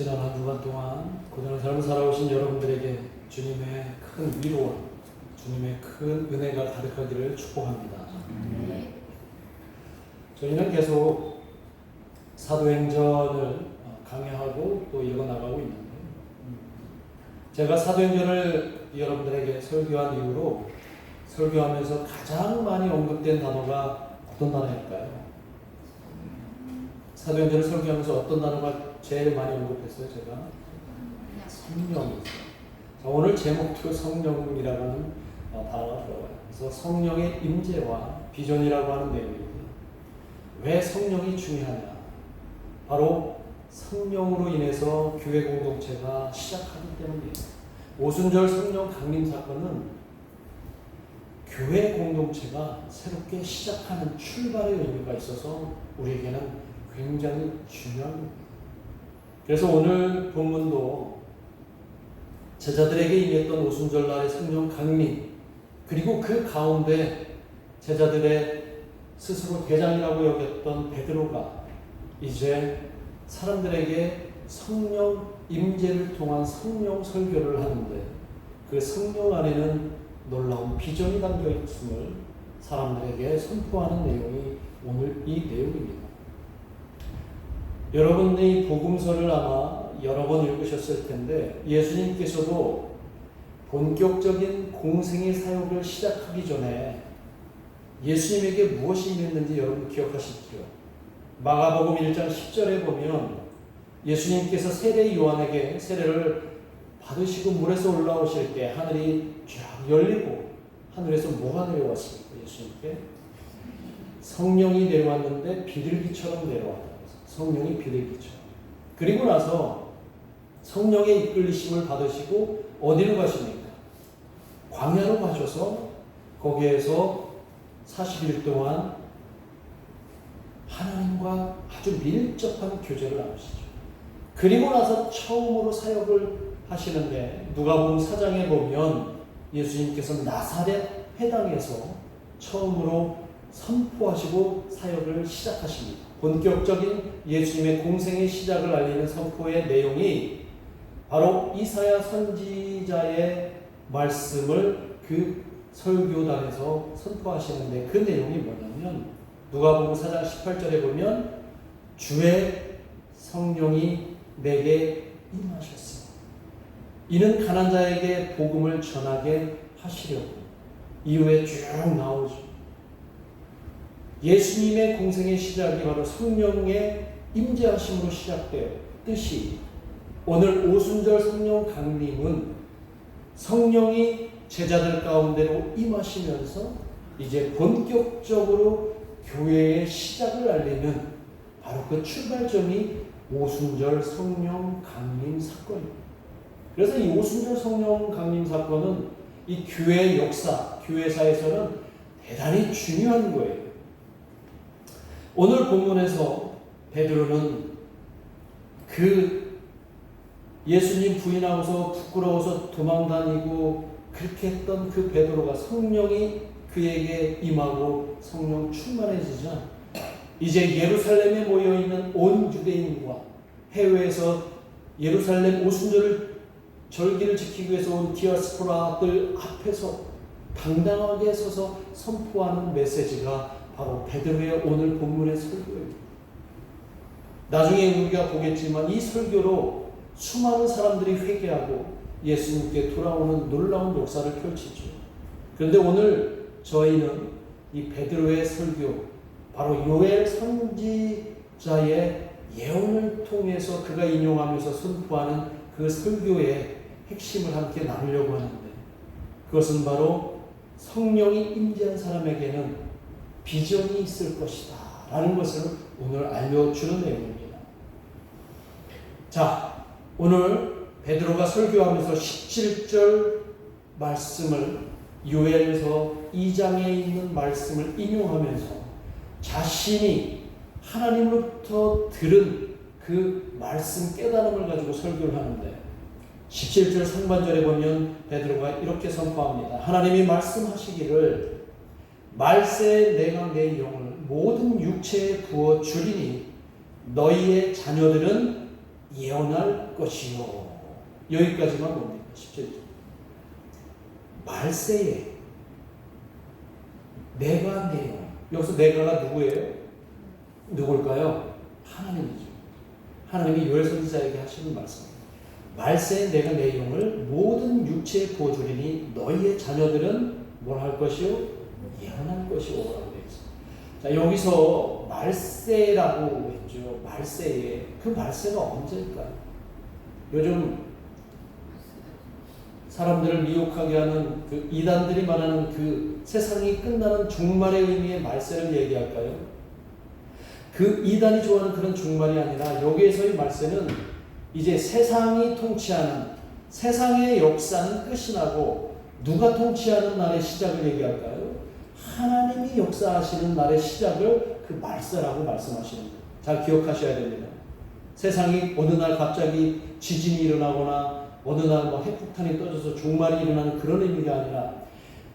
지난 한 주간 동안 고단한 삶을 살아오신 여러분들에게 주님의 큰 위로와 주님의 큰 은혜가 가득하기를 축복합니다. 저희는 계속 사도행전을 강의하고 또 읽어나가고 있는데, 제가 사도행전을 여러분들에게 설교한 이후로 설교하면서 가장 많이 언급된 단어가 어떤 단어일까요? 사도행전을 설교하면서 어떤 단어가 제일 많이 언급했어요? 제가 성령이죠. 오늘 제목도 성령이라는 단어가 들어가요. 그래서 성령의 임재와 비전이라고 하는 내용입니다. 왜 성령이 중요하냐? 바로 성령으로 인해서 교회 공동체가 시작하기 때문이에요. 오순절 성령 강림 사건은 교회 공동체가 새롭게 시작하는 출발의 의미가 있어서 우리에게는 굉장히 중요합니다. 그래서 오늘 본문도 제자들에게 임했던 오순절날의 성령 강림, 그리고 그 가운데 제자들의 스스로 대장이라고 여겼던 베드로가 이제 사람들에게 성령 임재를 통한 성령 설교를 하는데, 그 성령 안에는 놀라운 비전이 담겨 있음을 사람들에게 선포하는 내용이 오늘 이 내용입니다. 여러분이 복음서를 아마 여러 번 읽으셨을 텐데, 예수님께서도 본격적인 공생의 사역을 시작하기 전에 예수님에게 무엇이 임했는지 여러분 기억하시죠? 마가복음 1장 10절에 보면 예수님께서 세례 요한에게 세례를 받으시고 물에서 올라오실 때 하늘이 쫙 열리고 하늘에서 뭐가 내려왔습니까? 예수님께 성령이 내려왔는데 비둘기처럼 내려왔다. 성령이 비둘기처럼. 그리고 나서 성령의 이끌리심을 받으시고 어디로 가십니까? 광야로 가셔서 거기에서 40일 동안 하나님과 아주 밀접한 교제를 나누시죠. 그리고 나서 처음으로 사역을 하시는데, 누가복음 4장에 보면 예수님께서 나사렛 회당에서 처음으로 선포하시고 사역을 시작하십니다. 본격적인 예수님의 공생의 시작을 알리는 선포의 내용이 바로 이사야 선지자의 말씀을 그 설교단에서 선포하시는데, 그 내용이 뭐냐면 누가복음 4장 18절에 보면 주의 성령이 내게 임하셨으니 이는 가난한 자에게 복음을 전하게 하시려고. 이후에 쭉 나오죠. 예수님의 공생의 시작이 바로 성령의 임재하심으로 시작되었듯이 오늘 오순절 성령 강림은 성령이 제자들 가운데로 임하시면서 이제 본격적으로 교회의 시작을 알리는 바로 그 출발점이 오순절 성령 강림 사건입니다. 그래서 이 오순절 성령 강림 사건은 이 교회의 역사, 교회사에서는 대단히 중요한 거예요. 오늘 본문에서 베드로는 그 예수님 부인하고서 부끄러워서 도망다니고 그렇게 했던 그 베드로가 성령이 그에게 임하고 성령 충만해지자 이제 예루살렘에 모여있는 온 유대인과 해외에서 예루살렘 오순절 절기를 지키기 위해서 온 디아스포라들 앞에서 당당하게 서서 선포하는 메시지가 바로 베드로의 오늘 본문의 설교입니다. 나중에 우리가 보겠지만 이 설교로 수많은 사람들이 회개하고 예수님께 돌아오는 놀라운 역사를 펼치죠. 그런데 오늘 저희는 이 베드로의 설교, 바로 요엘 선지자의 예언을 통해서 그가 인용하면서 선포하는 그 설교의 핵심을 함께 나누려고 하는데, 그것은 바로 성령이 임재한 사람에게는 비전이 있을 것이다 라는 것을 오늘 알려주는 내용입니다. 자, 오늘 베드로가 설교하면서 17절 말씀을, 요엘서 2장에 있는 말씀을 인용하면서 자신이 하나님으로부터 들은 그 말씀 깨달음을 가지고 설교를 하는데, 17절 상반절에 보면 베드로가 이렇게 선포합니다. 하나님이 말씀하시기를 말세에 내가 내 영을 모든 육체에 부어 주리니 너희의 자녀들은 예언할 것이요. 여기까지만 봅니다. 17절. 말세에 내가 내용. 여기서 내가가 누구예요? 누굴까요? 하나님이죠. 하나님이 요엘 선지자에게 하시는 말씀입니다. 말세에 내가 내 영을 모든 육체에 부어주리니 너희의 자녀들은 뭘 할 것이요? 예언할 것이오 라고 되어 있습니다. 자, 여기서 말세라고 했죠. 말세에. 그 말세가 언제일까요? 요즘 사람들을 미혹하게 하는 그 이단들이 말하는 그 세상이 끝나는 종말의 의미의 말세를 얘기할까요? 그 이단이 좋아하는 그런 종말이 아니라 여기에서의 말세는 이제 세상이 통치하는 세상의 역사는 끝이 나고 누가 통치하는 날의 시작을 얘기할까요? 하나님이 역사하시는 날의 시작을 그 말세라고 말씀하시는 거예요. 잘 기억하셔야 됩니다. 세상이 어느 날 갑자기 지진이 일어나거나 어느 날 뭐 핵폭탄이 떠져서 종말이 일어나는 그런 의미가 아니라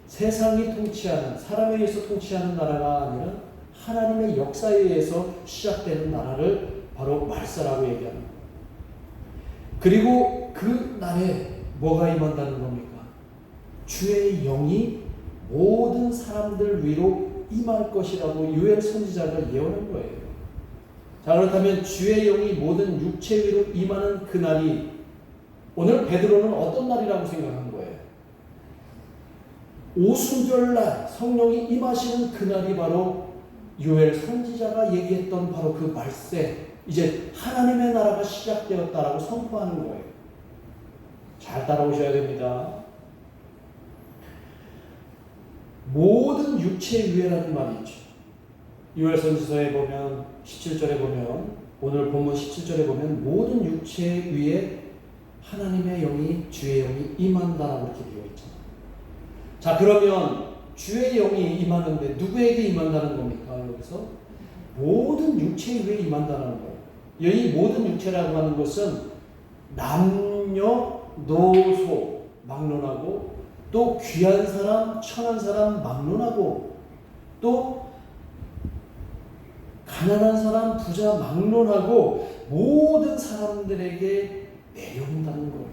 세상이 통치하는 사람에 의해서 통치하는 나라가 아니라 하나님의 역사에 의해서 시작되는 나라를 바로 말세라고 얘기합니다. 그리고 그 날에 뭐가 임한다는 겁니까? 주의 영이 모든 사람들 위로 임할 것이라고 요엘 선지자가 예언한 거예요. 자, 그렇다면 주의 영이 모든 육체 위로 임하는 그 날이 오늘 베드로는 어떤 날이라고 생각한 거예요? 오순절날 성령이 임하시는 그날이 바로 요엘 선지자가 얘기했던 바로 그 말세, 이제 하나님의 나라가 시작되었다라고 선포하는 거예요. 잘 따라오셔야 됩니다. 모든 육체 위에라는 말이 있죠. 요엘 선지서에 보면 17절에 보면 오늘 본문 17절에 보면 모든 육체 위에 하나님의 영이 주의 영이 임한다라고 이렇게 되어 있잖아요. 자, 그러면 주의 영이 임하는데 누구에게 임한다는 겁니까? 여기서 모든 육체 위에 임한다는 거예요. 여기 모든 육체라고 하는 것은 남녀 노소 막론하고 또 귀한 사람 천한 사람 막론하고 또 가난한 사람 부자 막론하고 모든 사람들에게 내려온다는 거예요.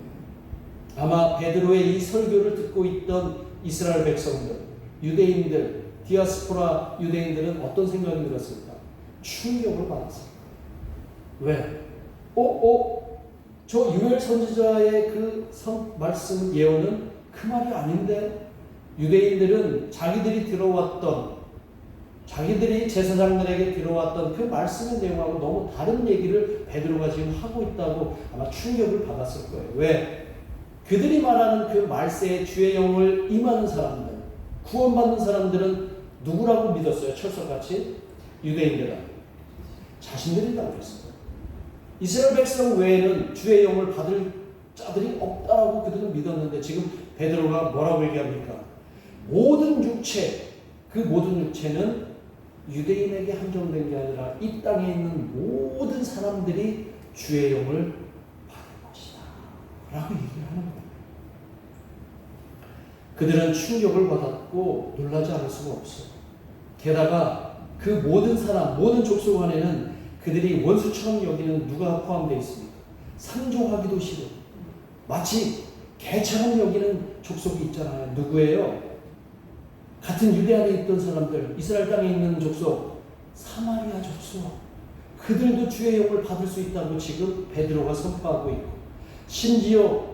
아마 베드로의 이 설교를 듣고 있던 이스라엘 백성들, 유대인들, 디아스포라 유대인들은 어떤 생각이 들었을까? 충격을 받았을까? 왜? 저 요엘 선지자의 그 말씀 예언은 그 말이 아닌데 유대인들은 자기들이 제사장들에게 들어왔던 그 말씀의 내용하고 너무 다른 얘기를 베드로가 지금 하고 있다고 아마 충격을 받았을 거예요. 왜? 그들이 말하는 그 말세에 주의 영을 임하는 사람들, 구원받는 사람들은 누구라고 믿었어요? 철석같이? 유대인들은 자신들이라고 그랬어요. 이스라엘 백성 외에는 주의 영을 받을 자들이 없다라고 그들은 믿었는데 지금 베드로가 뭐라고 얘기합니까? 모든 육체, 그 모든 육체는 유대인에게 한정된 게 아니라 이 땅에 있는 모든 사람들이 주의 영을 받을 것이다 라고 얘기를 하는 거예요. 그들은 충격을 받았고 놀라지 않을 수가 없어요. 게다가 그 모든 사람, 모든 족속 안에는 그들이 원수처럼 여기는 누가 포함되어 있습니까? 상종하기도 싫어. 마치 개처럼 여기는 족속이 있잖아요. 누구예요? 같은 유대 안에 있던 사람들, 이스라엘 땅에 있는 족속, 사마리아 족속. 그들도 주의 영을 받을 수 있다고 지금 베드로가 선포하고 있고, 심지어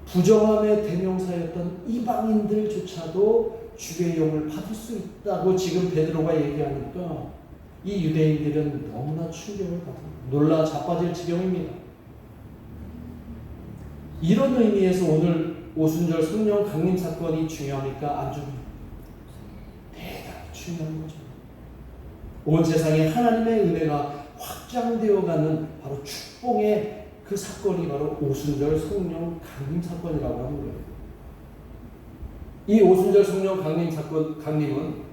부정함의 대명사였던 이방인들조차도 주의 영을 받을 수 있다고 지금 베드로가 얘기하니까 이 유대인들은 너무나 충격을 받고 놀라 자빠질 지경입니다. 이런 의미에서 오늘 오순절 성령 강림 사건이 중요하니까 안 중요해요. 대단히 중요한 거죠. 온 세상에 하나님의 은혜가 확장되어가는 바로 축복의 그 사건이 바로 오순절 성령 강림 사건이라고 하는 거예요. 이 오순절 성령 강림은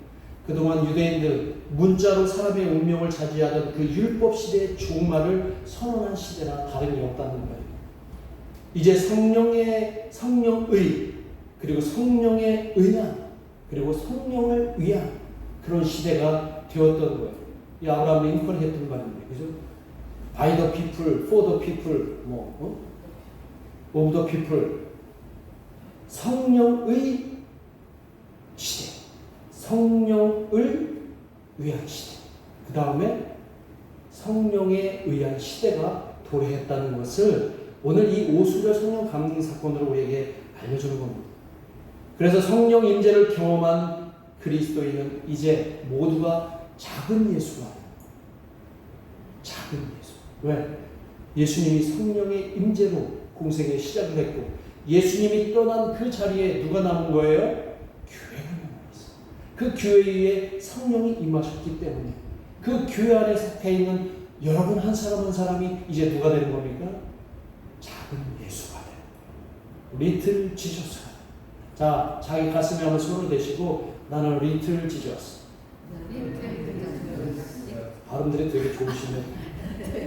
그동안 유대인들 문자로 사람의 운명을 차지하던 그 율법 시대의 종말을 선언한 시대나 다름이 없다는 거예요. 이제 성령의 그리고 성령의 의한 그리고 성령을 위한 그런 시대가 되었던 거예요. 이 아브라함 링컨이 했던 말입니다. 그죠? by the people, for the people, of the people. 성령의 시대, 성령을 위한 시대. 그 다음에 성령에 의한 시대가 도래했다는 것을 오늘 이 오순절 성령 강림 사건으로 우리에게 알려주는 겁니다. 그래서 성령 임재를 경험한 그리스도인은 이제 모두가 작은 예수가 아니에요. 작은 예수. 왜? 예수님이 성령의 임재로 공생에 시작을 했고 예수님이 떠난 그 자리에 누가 남은 거예요? 교회가 남아있어요. 그 교회에 성령이 임하셨기 때문에 그 교회 안에 속해 있는 여러분 한 사람 한 사람이 이제 누가 되는 겁니까? 작은 예수가 되는 거예요. 리틀 지저스가. 자, 자기 가슴에 한번 손을 대시고 나는 리틀 지저스. 발음들이 되게 좋으시네요.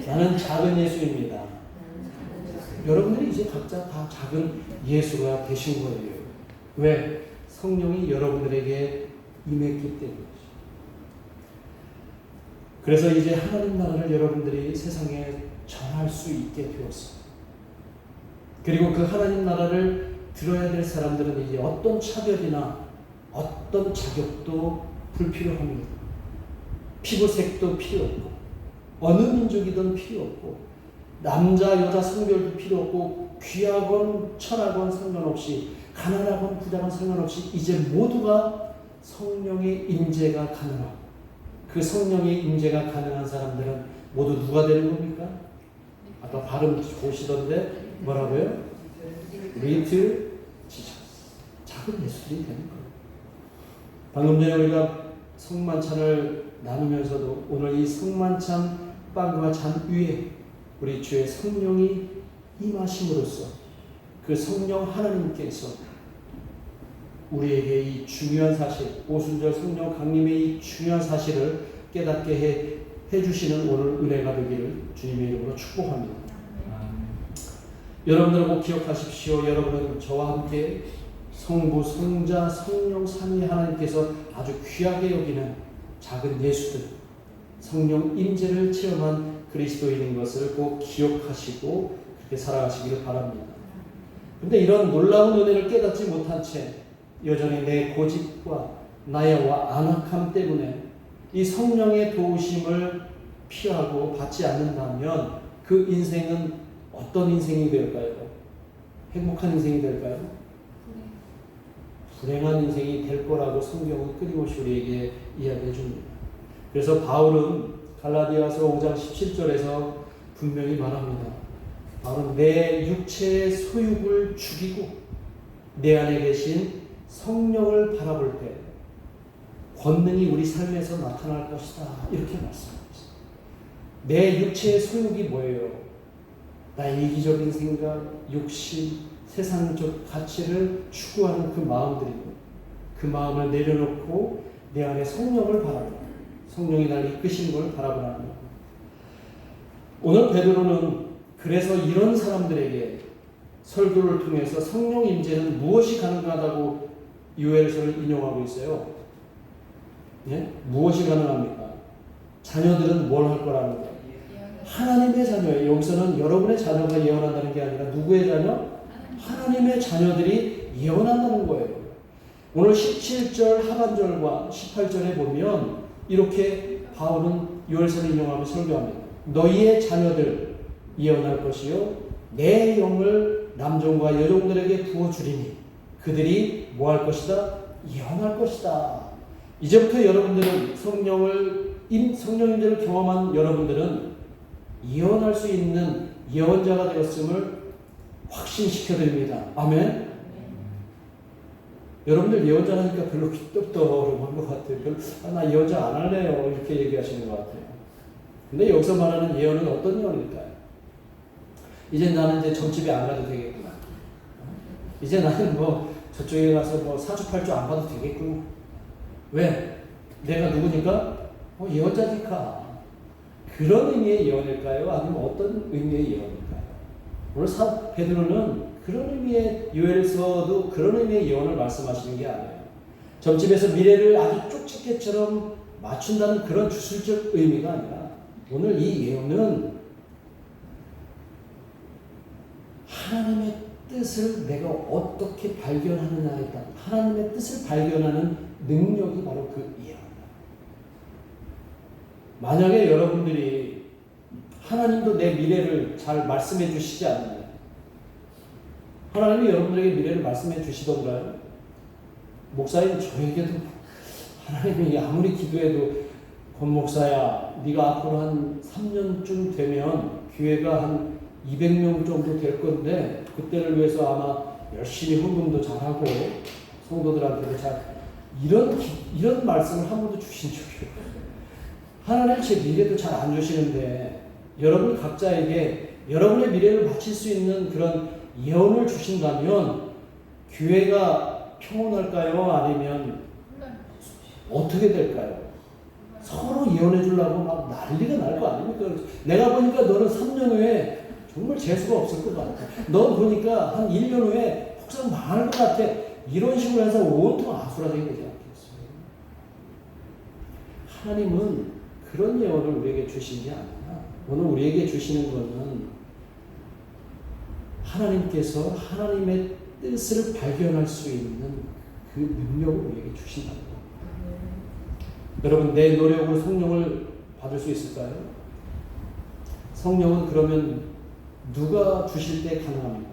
나는 작은 예수입니다. 여러분들이 이제 각자 다 작은 예수가 되신 거예요. 왜? 성령이 여러분들에게 임했기 때문이죠. 그래서 이제 하나님 나라를 여러분들이 세상에 전할 수 있게 되었습니다. 그리고 그 하나님 나라를 들어야 될 사람들은 이제 어떤 차별이나 어떤 자격도 불필요합니다. 피부색도 필요 없고 어느 민족이든 필요 없고 남자 여자 성별도 필요 없고 귀하건 천하건 상관없이 가난하건 부자건 상관없이 이제 모두가 성령의 임재가 가능하고 그 성령의 임재가 가능한 사람들은 모두 누가 되는 겁니까? 아까 발음 보시던데 뭐라고요? 리틀 지저스. 작은 예수들이 되는 거예요. 방금 전에 우리가 성만찬을 나누면서도 오늘 이 성만찬 빵과 잔 위에 우리 주의 성령이 임하심으로써 그 성령 하나님께서 우리에게 이 중요한 사실, 오순절 성령 강림의 이 중요한 사실을 깨닫게 해주시는 오늘 은혜가 되기를 주님의 이름으로 축복합니다. 여러분들은 꼭 기억하십시오. 여러분은 저와 함께 성부, 성자, 성령 삼위 하나님께서 아주 귀하게 여기는 작은 예수들, 성령 임재를 체험한 그리스도인인 것을 꼭 기억하시고 그렇게 살아가시기를 바랍니다. 그런데 이런 놀라운 은혜를 깨닫지 못한 채 여전히 내 고집과 나야와 안악함 때문에 이 성령의 도우심을 피하고 받지 않는다면 그 인생은 어떤 인생이 될까요? 행복한 인생이 될까요? 불행한 인생이 될 거라고 성경은 끊임없이 우리에게 이야기해 줍니다. 그래서 바울은 갈라디아서 5장 17절에서 분명히 말합니다. 바울은 내 육체의 소욕을 죽이고 내 안에 계신 성령을 바라볼 때 권능이 우리 삶에서 나타날 것이다. 이렇게 말씀합니다. 내 육체의 소욕이 뭐예요? 나의 이기적인 생각, 욕심, 세상적 가치를 추구하는 그 마음들이고 그 마음을 내려놓고 내 안에 성령을 바라보고 성령이 날 이끄시는 걸 바라보라는 겁니다. 오늘 베드로는 그래서 이런 사람들에게 설교를 통해서 성령 임재는 무엇이 가능하다고 요엘서를 인용하고 있어요. 예? 무엇이 가능합니까? 자녀들은 뭘 할 거라는 거예요? 하나님의 자녀예요. 여기서는 여러분의 자녀가 예언한다는 게 아니라 누구의 자녀? 하나님의 자녀들이 예언한다는 거예요. 오늘 17절 하반절과 18절에 보면 이렇게 바울은 요엘서를 인용하며 설교합니다. 너희의 자녀들 예언할 것이요 내 영을 남종과 여종들에게 부어주리니 그들이 뭐 할 것이다? 예언할 것이다. 이제부터 여러분들은 성령 임재를 경험한 여러분들은 예언할 수 있는 예언자가 되었음을 확신시켜드립니다. 아멘. 여러분들 예언자라니까 별로 삐뚤떠름한 것 같아요. 나 예언자 안 할래요. 이렇게 얘기하시는 것 같아요. 근데 여기서 말하는 예언은 어떤 예언일까요? 이제 나는 이제 점집에 안 가도 되겠구나. 이제 나는 뭐 저쪽에 가서 뭐 사주팔주 안 봐도 되겠구나. 왜? 내가 누구니까? 예언자니까. 그런 의미의 예언일까요? 아니면 어떤 의미의 예언일까요? 오늘 베드로는 그런 의미의 요엘서도 그런 의미의 예언을 말씀하시는 게 아니에요. 점집에서 미래를 아주 쪽집게처럼 맞춘다는 그런 주술적 의미가 아니라 오늘 이 예언은 뜻을 내가 어떻게 발견하느냐에 따라 하나님의 뜻을 발견하는 능력이 바로 그 예언이다. 만약에 여러분들이 하나님도 내 미래를 잘 말씀해 주시지 않느냐, 하나님이 여러분들에게 미래를 말씀해 주시던가요? 목사님, 저에게도 하나님이 아무리 기도해도 권 목사야, 네가 앞으로 한 3년쯤 되면 교회가 한 200명 정도 될 건데 그때를 위해서 아마 열심히 헌금도 잘하고 성도들한테도 이런 말씀을 한 번도 주신 적이 없어요. 하나님 제 미래도 잘 안 주시는데 여러분 각자에게 여러분의 미래를 바칠 수 있는 그런 예언을 주신다면 교회가 평온할까요? 아니면 어떻게 될까요? 서로 예언해 주려고 막 난리가 날 거 아닙니까? 내가 보니까 너는 3년 후에 정말 재수가 없을 것 같아. 너 보니까 한 1년 후에 혹시 망할 것 같아. 이런 식으로 해서 온통 아수라장이 되지 않겠어요? 하나님은 그런 예언을 우리에게 주시지 않나. 오늘 우리에게 주시는 것은 하나님께서 하나님의 뜻을 발견할 수 있는 그 능력을 우리에게 주신다는 겁니다. 여러분, 내 노력으로 성령을 받을 수 있을까요? 성령은 그러면 누가 주실 때 가능합니까?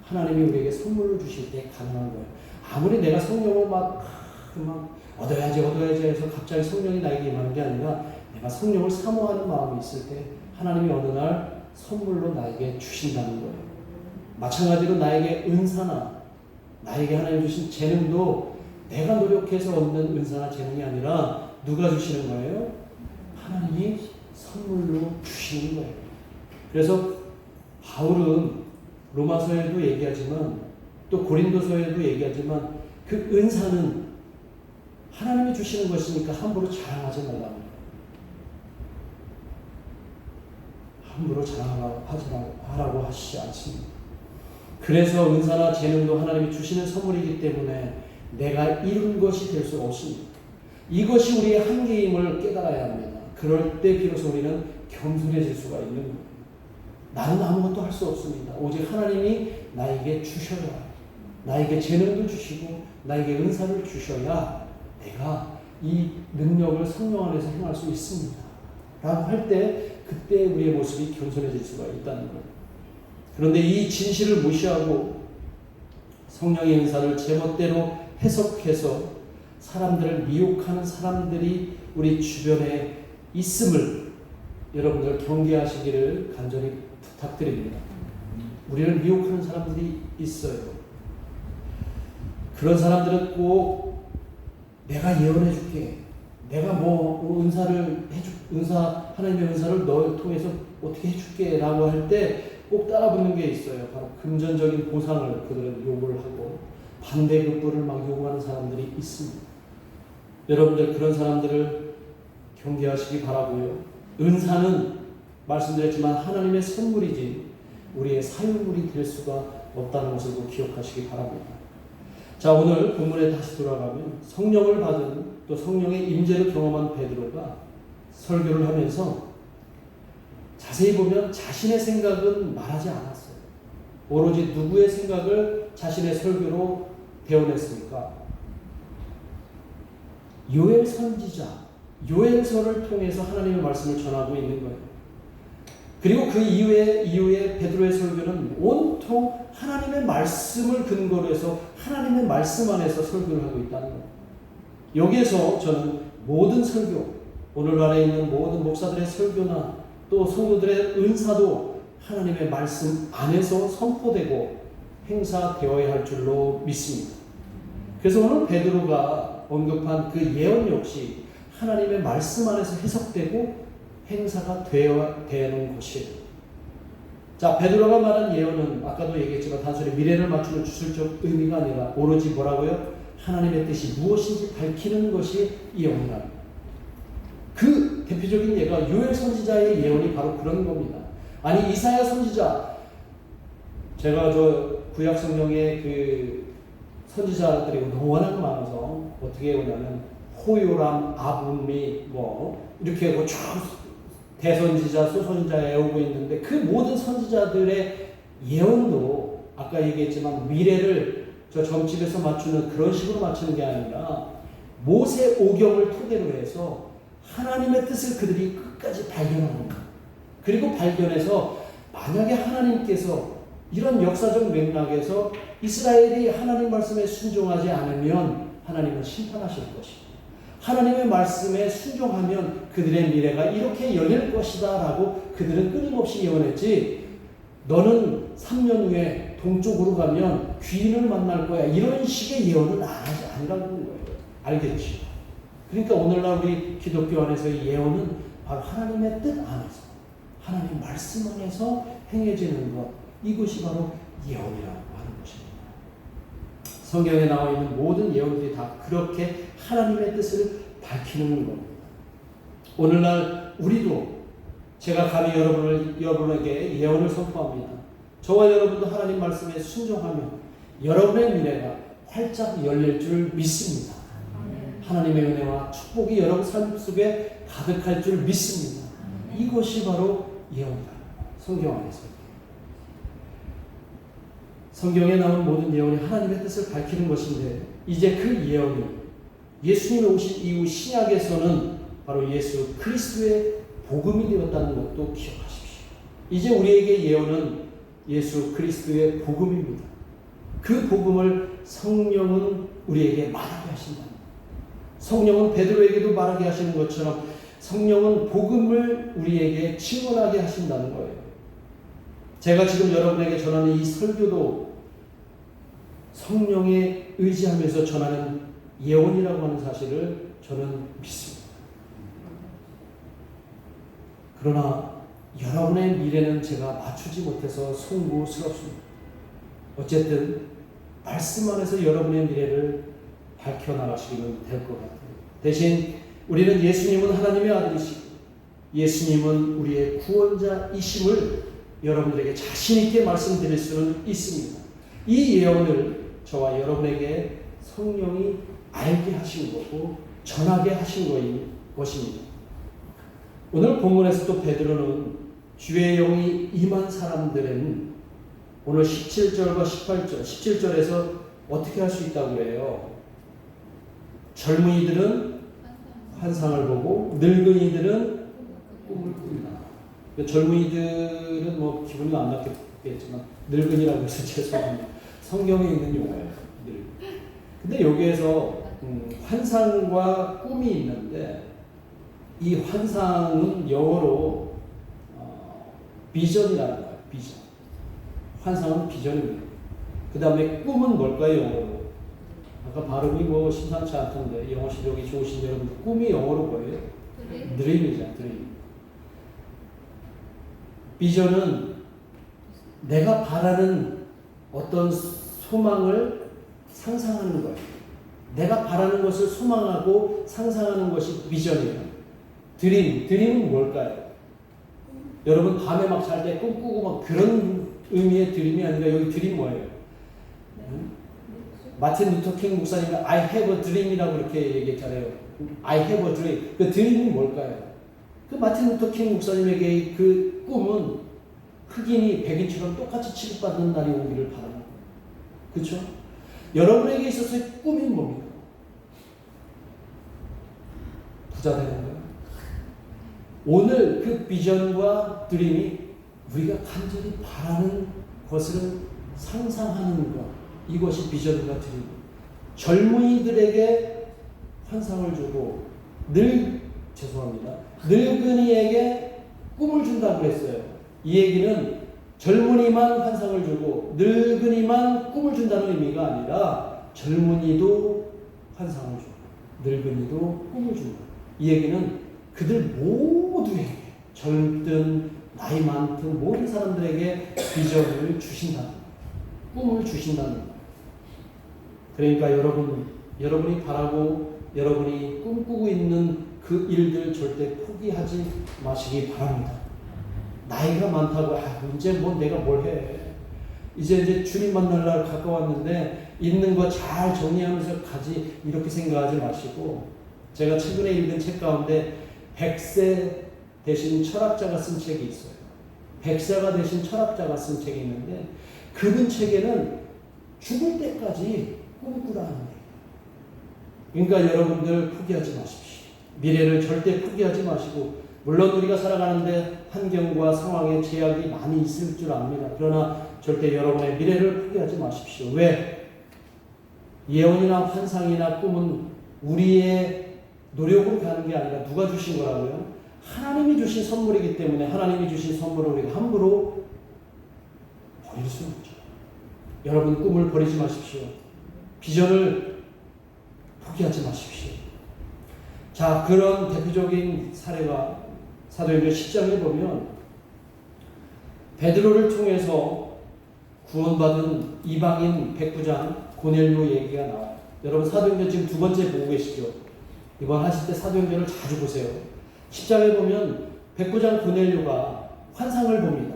하나님이 우리에게 선물로 주실 때 가능한 거예요. 아무리 내가 성령을 막 얻어야지 해서 갑자기 성령이 나에게 임하는 게 아니라 내가 성령을 사모하는 마음이 있을 때 하나님이 어느 날 선물로 나에게 주신다는 거예요. 마찬가지로 나에게 은사나 나에게 하나님 주신 재능도 내가 노력해서 얻는 은사나 재능이 아니라 누가 주시는 거예요? 하나님이 선물로 주시는 거예요. 그래서 바울은 로마서에도 얘기하지만 또 고린도서에도 얘기하지만 그 은사는 하나님이 주시는 것이니까 함부로 자랑하지 말라고. 함부로 자랑하라고 하시지 않습니다. 그래서 은사나 재능도 하나님이 주시는 선물이기 때문에 내가 이룬 것이 될 수 없습니다. 이것이 우리의 한계임을 깨달아야 합니다. 그럴 때 비로소 우리는 겸손해질 수가 있는 거예요. 나는 아무것도 할 수 없습니다. 오직 하나님이 나에게 주셔야, 나에게 재능도 주시고 나에게 은사를 주셔야 내가 이 능력을 성령 안에서 행할 수 있습니다. 라고 할 때 그때 우리의 모습이 겸손해질 수가 있다는 거예요. 그런데 이 진실을 무시하고 성령의 은사를 제멋대로 해석해서 사람들을 미혹하는 사람들이 우리 주변에 있음을 여러분들 경계하시기를 간절히 부탁드립니다. 우리를 미혹하는 사람들이 있어요. 그런 사람들은 꼭 내가 예언해 줄게. 내가 하나님의 은사를 너 통해서 어떻게 해줄게 라고 할 때 꼭 따라붙는 게 있어요. 바로 금전적인 보상을 그들은 요구를 하고 반대급부를 막 요구하는 사람들이 있습니다. 여러분들 그런 사람들을 경계하시기 바라고요. 은사는 말씀드렸지만 하나님의 선물이지 우리의 사유물이 될 수가 없다는 것을 꼭 기억하시기 바랍니다. 자, 오늘 본문에 다시 돌아가면 성령을 받은 또 성령의 임재를 경험한 베드로가 설교를 하면서 자세히 보면 자신의 생각은 말하지 않았어요. 오로지 누구의 생각을 자신의 설교로 대원했습니까? 요엘 선지자, 요엘서를 통해서 하나님의 말씀을 전하고 있는 거예요. 그리고 그 이후에 베드로의 설교는 온통 하나님의 말씀을 근거로 해서 하나님의 말씀 안에서 설교를 하고 있다는 거예요. 여기에서 저는 모든 설교, 오늘날에 있는 모든 목사들의 설교나 또 성도들의 은사도 하나님의 말씀 안에서 선포되고 행사되어야 할 줄로 믿습니다. 그래서 오늘 베드로가 언급한 그 예언 역시 하나님의 말씀 안에서 해석되고 행사가 되어야 되는 것이에요. 자, 베드로가 말한 예언은 아까도 얘기했지만 단순히 미래를 맞추는 주술적 의미가 아니라 오로지 뭐라고요? 하나님의 뜻이 무엇인지 밝히는 것이 예언이랍니다. 그 대표적인 예가 요엘 선지자의 예언이 바로 그런 겁니다. 아니, 이사야 선지자, 제가 구약 성경에 그 선지자들이 워낙 많아서 어떻게 오냐면 호요람, 아분미 이렇게 하고 쭉 대선지자, 소선지자 외우고 있는데 그 모든 선지자들의 예언도 아까 얘기했지만 미래를 저 점집에서 맞추는 그런 식으로 맞추는 게 아니라 모세 오경을 토대로 해서 하나님의 뜻을 그들이 끝까지 발견합니다. 그리고 발견해서 만약에 하나님께서 이런 역사적 맥락에서 이스라엘이 하나님 말씀에 순종하지 않으면 하나님은 심판하실 것이고 하나님의 말씀에 순종하면 그들의 미래가 이렇게 열릴 것이다 라고 그들은 끊임없이 예언했지, 너는 3년 후에 동쪽으로 가면 귀인을 만날 거야, 이런 식의 예언은 아니라는 거예요. 알겠지? 그러니까 오늘날 우리 기독교 안에서의 예언은 바로 하나님의 뜻 안에서 하나님 말씀 안에서 행해지는 것, 이것이 바로 예언이라고 하는 것입니다. 성경에 나와 있는 모든 예언들이 다 그렇게 하나님의 뜻을 밝히는 겁니다. 오늘날 우리도 제가 감히 여러분에게 예언을 선포합니다. 저와 여러분도 하나님 말씀에 순종하면 여러분의 미래가 활짝 열릴 줄 믿습니다. 하나님의 은혜와 축복이 여러분 삶 속에 가득할 줄 믿습니다. 이것이 바로 예언이다. 성경 안에서. 성경에 나온 모든 예언이 하나님의 뜻을 밝히는 것인데 이제 그 예언이 예수님이 오신 이후 신약에서는 바로 예수 그리스도의 복음이 되었다는 것도 기억하십시오. 이제 우리에게 예언은 예수 그리스도의 복음입니다. 그 복음을 성령은 우리에게 말하게 하신다. 성령은 베드로에게도 말하게 하시는 것처럼 성령은 복음을 우리에게 증언하게 하신다는 거예요. 제가 지금 여러분에게 전하는 이 설교도 성령에 의지하면서 전하는 예언이라고 하는 사실을 저는 믿습니다. 그러나 여러분의 미래는 제가 맞추지 못해서 송구스럽습니다. 어쨌든 말씀 안에서 여러분의 미래를 밝혀나가시기는 될 것 같아요. 대신 우리는 예수님은 하나님의 아들이시고 예수님은 우리의 구원자이심을 여러분들에게 자신 있게 말씀드릴 수는 있습니다. 이 예언을 저와 여러분에게 성령이 알게 하신 거고 전하게 하신 것입니다. 오늘 본문에서도 베드로는 주의 영이 임한 사람들은 오늘 17절과 18절, 17절에서 어떻게 할 수 있다고 그래요? 젊은이들은 환상을 보고 늙은이들은 꿈을 꾼다. 젊은이들은 뭐 기분이 안 나겠지만 늙은이라고 해서 죄송합니다. 성경에 있는 용어예요. 근데 여기에서 환상과 꿈이 있는데 이 환상은 영어로 비전이라는 거예요. 비전. 환상은 비전입니다. 그 다음에 꿈은 뭘까요? 영어로. 아까 발음이 뭐 심상치 않던데 영어 실력이 좋으신 여러분 꿈이 영어로 뭐예요? 드림이죠. 드림. 비전은 내가 바라는 어떤 소망을 상상하는 거예요. 내가 바라는 것을 소망하고 상상하는 것이 비전이에요. 드림은 뭘까요? 여러분 밤에 막 잘 때 꿈꾸고 막 그런 의미의 드림이 아니라 여기 드림 뭐예요? 마틴 루터 킹 목사님이 I have a dream이라고 이렇게 얘기했잖아요. I have a dream. 그 드림이 뭘까요? 그 마틴 루터 킹 목사님에게 그 꿈은 흑인이 백인처럼 똑같이 취급받는 날이 오기를 바라는 거예요. 그렇죠? 여러분에게 있어서의 꿈이 뭡니까? 부자 되는 거예요. 오늘 그 비전과 드림이 우리가 간절히 바라는 것을 상상하는 것, 이것이 비전과 드림. 젊은이들에게 환상을 주고 늙은이에게 꿈을 준다고 했어요. 이 얘기는 젊은이만 환상을 주고 늙은이만 꿈을 준다는 의미가 아니라 젊은이도 환상을 주고 늙은이도 꿈을 준다. 이 얘기는 그들 모두에게 젊든 나이 많든 모든 사람들에게 비전을 주신다는 거예요. 꿈을 주신다는 거예요. 그러니까 여러분이 바라고 여러분이 꿈꾸고 있는 그 일들 절대 포기하지 마시기 바랍니다. 나이가 많다고 이제 뭐 내가 뭘 해. 이제 주님 만날 날 가까웠는데 있는 거 잘 정리하면서 가지 이렇게 생각하지 마시고 제가 최근에 읽은 책 가운데 백세 대신 철학자가 쓴 책이 있어요. 백세가 대신 철학자가 쓴 책이 있는데 그분 책에는 죽을 때까지 꿈꾸라는 거예요. 그러니까 여러분들 포기하지 마십시오. 미래를 절대 포기하지 마시고, 물론 우리가 살아가는데 환경과 상황에 제약이 많이 있을 줄 압니다. 그러나 절대 여러분의 미래를 포기하지 마십시오. 왜? 예언이나 환상이나 꿈은 우리의 노력으로 가는 게 아니라 누가 주신 거라고요? 하나님이 주신 선물이기 때문에 하나님이 주신 선물을 우리가 함부로 버릴 수는 없죠. 여러분 꿈을 버리지 마십시오. 비전을 포기하지 마십시오. 자, 그런 대표적인 사례가 사도행전 10장에 보면 베드로를 통해서 구원받은 이방인 백부장 고넬료 얘기가 나와요. 여러분 사도행전 지금 두 번째 보고 계시죠? 이번 하실 때 사도행전을 자주 보세요. 10장에 보면 백부장 고넬료가 환상을 봅니다.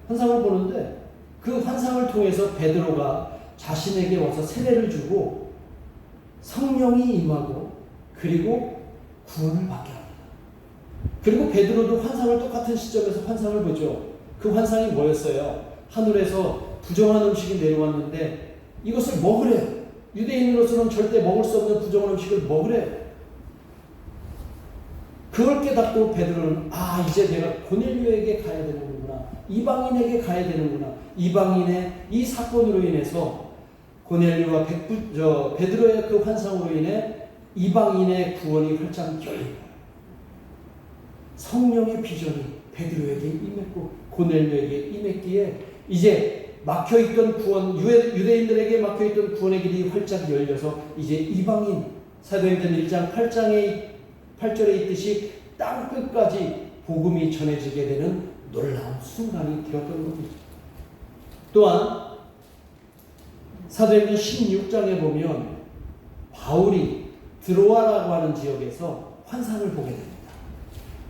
환상을 보는데 그 환상을 통해서 베드로가 자신에게 와서 세례를 주고 성령이 임하고 그리고 구원을 받게 합니다. 그리고 베드로도 환상을 똑같은 시점에서 환상을 보죠. 그 환상이 뭐였어요? 하늘에서 부정한 음식이 내려왔는데 이것을 먹으래요. 유대인으로서는 절대 먹을 수 없는 부정한 음식을 먹으래요. 그걸 깨닫고 베드로는 이제 내가 고넬료에게 가야 되는구나. 이방인에게 가야 되는구나. 이방인의 이 사건으로 인해서 고넬료와 베드로의 그 환상으로 인해 이방인의 구원이 활짝 열립니다. 성령의 비전이 베드로에게 임했고 고넬료에게 임했기에 이제 막혀있던 구원, 유대인들에게 막혀있던 구원의 길이 활짝 열려서 이제 이방인, 사도행전 1장 8절에 있듯이 땅 끝까지 복음이 전해지게 되는 놀라운 순간이 되었던 겁니다. 또한 사도행전 16장에 보면 바울이 드로아라고 하는 지역에서 환상을 보게 됩니다.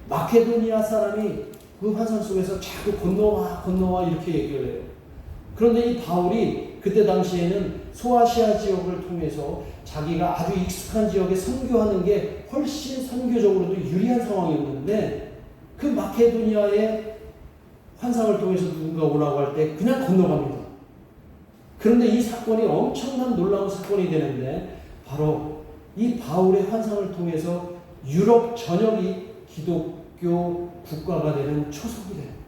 마케도니아 사람이 그 환상 속에서 자꾸 건너와 이렇게 얘기를 해요. 그런데 이 바울이 그때 당시에는 소아시아 지역을 통해서 자기가 아주 익숙한 지역에 선교하는 게 훨씬 선교적으로도 유리한 상황이었는데 그 마케도니아의 환상을 통해서 누군가 오라고 할 때 그냥 건너갑니다. 그런데 이 사건이 엄청난 놀라운 사건이 되는데 바로 이 바울의 환상을 통해서 유럽 전역이 기독교 국가가 되는 초석이 되는 거예요.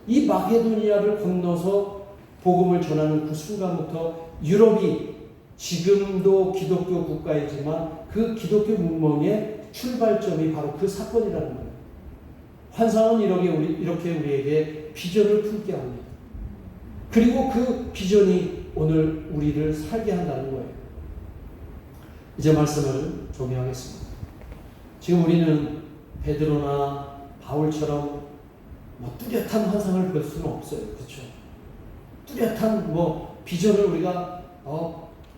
이 마케도니아를 건너서 복음을 전하는 그 순간부터 유럽이 지금도 기독교 국가이지만 그 기독교 문명의 출발점이 바로 그 사건이라는 거예요. 환상은 이렇게 우리에게 비전을 품게 합니다. 그리고 그 비전이 오늘 우리를 살게 한다는 거예요. 이제 말씀을 종료하겠습니다. 지금 우리는 베드로나 바울처럼 뚜렷한 환상을 볼 수는 없어요. 그렇죠? 뚜렷한 비전을 우리가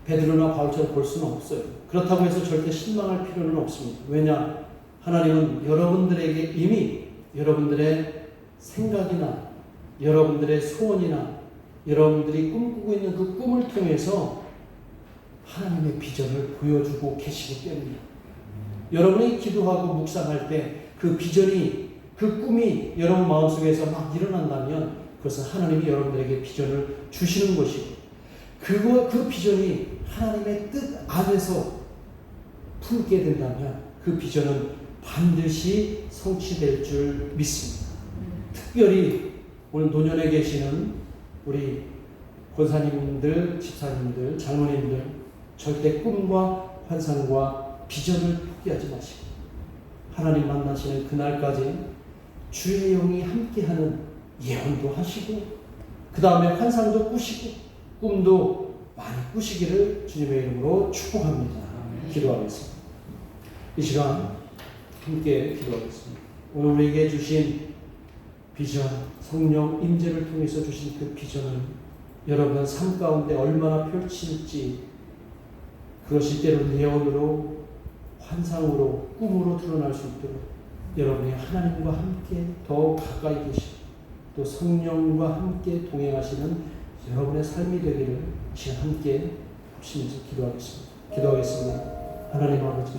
베드로나 바울처럼 볼 수는 없어요. 그렇다고 해서 절대 실망할 필요는 없습니다. 왜냐? 하나님은 여러분들에게 이미 여러분들의 생각이나 여러분들의 소원이나 여러분들이 꿈꾸고 있는 그 꿈을 통해서 하나님의 비전을 보여주고 계시기 때문이에요. 여러분이 기도하고 묵상할 때 그 비전이 그 꿈이 여러분 마음속에서 막 일어난다면 그것은 하나님이 여러분들에게 비전을 주시는 것이고 그 비전이 하나님의 뜻 안에서 품게 된다면 그 비전은 반드시 성취될 줄 믿습니다. 특별히 오늘 노년에 계시는 우리 권사님들, 집사님들, 장로님들 절대 꿈과 환상과 비전을 포기하지 마시고 하나님 만나시는 그날까지 주의 영이 함께하는 예언도 하시고 그 다음에 환상도 꾸시고 꿈도 많이 꾸시기를 주님의 이름으로 축복합니다. 기도하겠습니다. 이 시간 함께 기도하겠습니다. 오늘 우리에게 주신 비전, 성령 임재를 통해서 주신 그 비전을 여러분 삶 가운데 얼마나 펼칠지 그것이 때로는 예언으로 환상으로 꿈으로 드러날 수 있도록 여러분이 하나님과 함께 더 가까이 계시고 또 성령과 함께 동행하시는 여러분의 삶이 되기를 지금 함께 합심해서 기도하겠습니다. 하나님 아버지